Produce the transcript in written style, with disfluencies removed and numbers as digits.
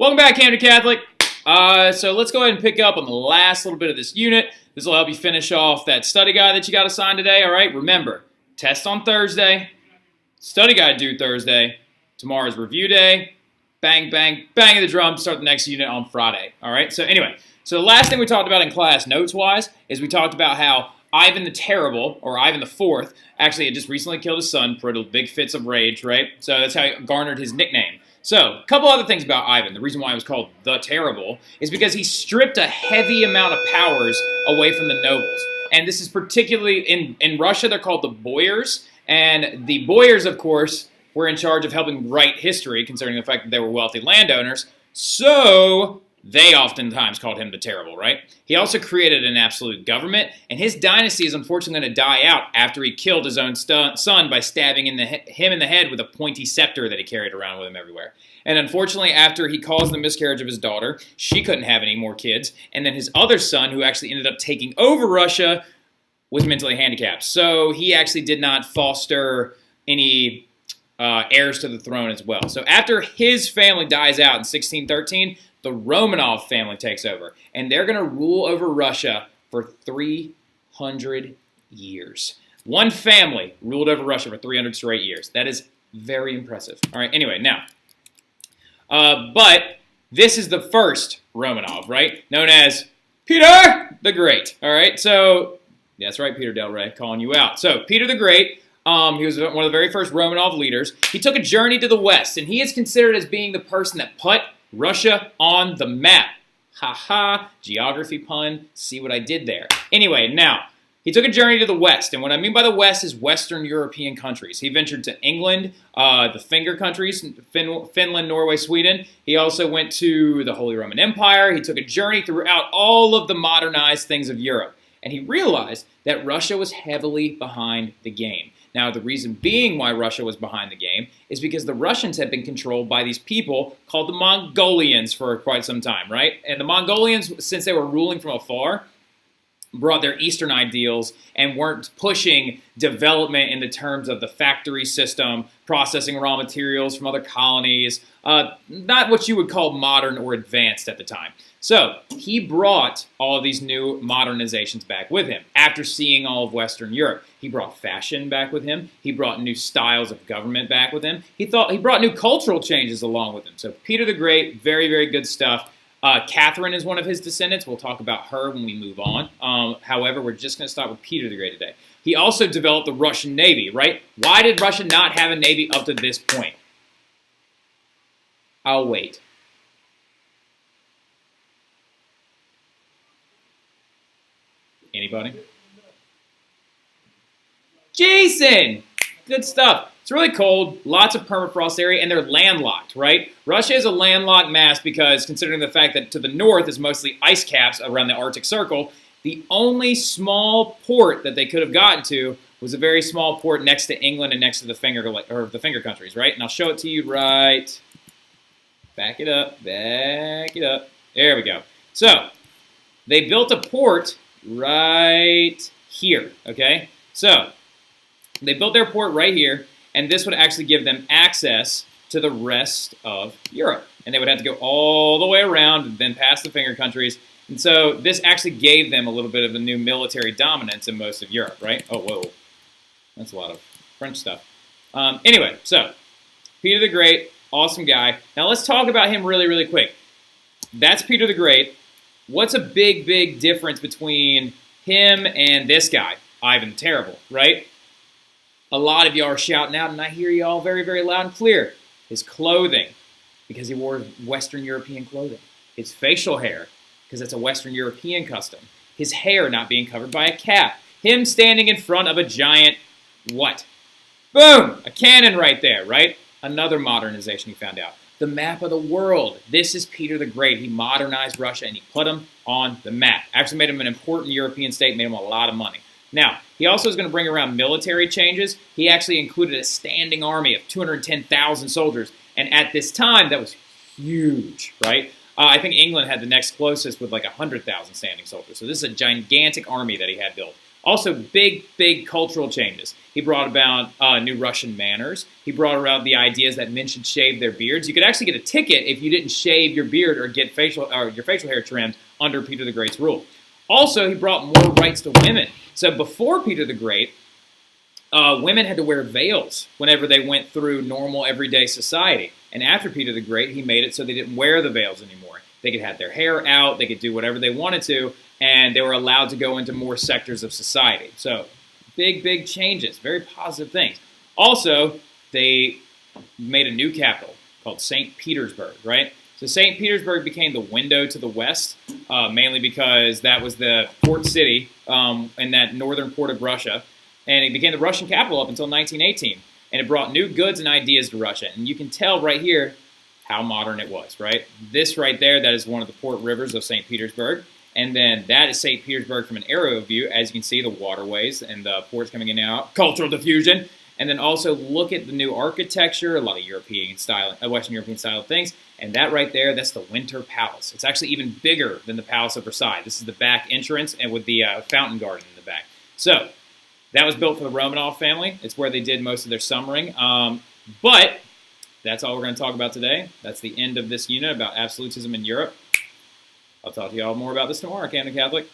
Welcome back, Camden Catholic. So let's go ahead and pick up on the last little bit of this unit. This will help you finish off that study guide that you got assigned today, all right? Remember, test on Thursday, study guide due Thursday, tomorrow's review day, bang, bang, bang of the drum, start the next unit on Friday, all right? So anyway, the last thing we talked about in class notes-wise is we talked about how Ivan the Terrible, or Ivan the Fourth, actually had just recently killed his son for big fits of rage, right? So that's how he garnered his nickname. So, a couple other things about Ivan. The reason why he was called the Terrible is because he stripped a heavy amount of powers away from the nobles. And this is particularly, in Russia, they're called the boyars. And the boyars, of course, were in charge of helping write history, considering the fact that they were wealthy landowners. So, they oftentimes called him the Terrible, right? He also created an absolute government, and his dynasty is unfortunately going to die out after he killed his own son by stabbing him in the head with a pointy scepter that he carried around with him everywhere. And unfortunately, after he caused the miscarriage of his daughter, she couldn't have any more kids, and then his other son, who actually ended up taking over Russia, was mentally handicapped. So he actually did not foster any heirs to the throne as well. So after his family dies out in 1613, the Romanov family takes over, and they're going to rule over Russia for 300 years. One family ruled over Russia for 300 straight years. That is very impressive. All right, anyway, now, but this is the first Romanov, right, known as Peter the Great. All right, so that's right, Peter Del Rey, calling you out. So Peter the Great, he was one of the very first Romanov leaders. He took a journey to the west, and he is considered as being the person that put Russia on the map. Ha-ha, geography pun, see what I did there. Anyway, now, he took a journey to the west, and what I mean by the west is Western European countries. He ventured to England, the Finger countries, Finland, Norway, Sweden. He also went to the Holy Roman Empire. He took a journey throughout all of the modernized things of Europe, and he realized that Russia was heavily behind the game. Now, the reason being why Russia was behind the game is because the Russians had been controlled by these people called the Mongolians for quite some time, right? And the Mongolians, since they were ruling from afar, brought their Eastern ideals and weren't pushing development in the terms of the factory system, processing raw materials from other colonies, not what you would call modern or advanced at the time. So he brought all of these new modernizations back with him. After seeing all of Western Europe, he brought fashion back with him. He brought new styles of government back with him. He brought new cultural changes along with him. So Peter the Great, very, very good stuff. Catherine is one of his descendants. We'll talk about her when we move on. However, we're just going to start with Peter the Great today. He also developed the Russian Navy, right? Why did Russia not have a navy up to this point? I'll wait. Anybody? Jason! Good stuff. It's really cold, lots of permafrost area, and they're landlocked, right? Russia is a landlocked mass because, considering the fact that to the north is mostly ice caps around the Arctic Circle, the only small port that they could have gotten to was a very small port next to England and next to the Finger countries, right? And I'll show it to you right. Back it up, back it up. There we go. So, they built a port right here, okay? So, they built their port right here, and this would actually give them access to the rest of Europe. And they would have to go all the way around and then past the Finger countries. And so this actually gave them a little bit of a new military dominance in most of Europe, right? Oh, whoa. That's a lot of French stuff. Anyway, so Peter the Great, awesome guy. Now let's talk about him really, really quick. That's Peter the Great. What's a big, big difference between him and this guy, Ivan the Terrible, right? A lot of y'all are shouting out, and I hear y'all very, very loud and clear. His clothing, because he wore Western European clothing. His facial hair, because that's a Western European custom. His hair not being covered by a cap. Him standing in front of a giant, what? Boom! A cannon right there, right? Another modernization he found out. The map of the world. This is Peter the Great. He modernized Russia, and he put them on the map. Actually made him an important European state, made him a lot of money. Now, he also is going to bring around military changes. He actually included a standing army of 210,000 soldiers. And at this time, that was huge, right? I think England had the next closest with like 100,000 standing soldiers. So this is a gigantic army that he had built. Also, big, big cultural changes. He brought about new Russian manners. He brought around the ideas that men should shave their beards. You could actually get a ticket if you didn't shave your beard or get your facial hair trimmed under Peter the Great's rule. Also, he brought more rights to women. So before Peter the Great, women had to wear veils whenever they went through normal everyday society. And after Peter the Great, he made it so they didn't wear the veils anymore. They could have their hair out, they could do whatever they wanted to, and they were allowed to go into more sectors of society. So big, big changes, very positive things. Also, they made a new capital called St. Petersburg, right? So St. Petersburg became the window to the west, mainly because that was the port city in that northern port of Russia. And it became the Russian capital up until 1918. And it brought new goods and ideas to Russia. And you can tell right here how modern it was, right? This right there, that is one of the port rivers of St. Petersburg. And then that is St. Petersburg from an aerial view. As you can see, the waterways and the ports coming in and out. Cultural diffusion. And then also look at the new architecture, a lot of European style, Western European style things. And that right there, that's the Winter Palace. It's actually even bigger than the Palace of Versailles. This is the back entrance and with the fountain garden in the back. So that was built for the Romanov family. It's where they did most of their summering. But that's all we're going to talk about today. That's the end of this unit about absolutism in Europe. I'll talk to you all more about this tomorrow, Camden Catholic.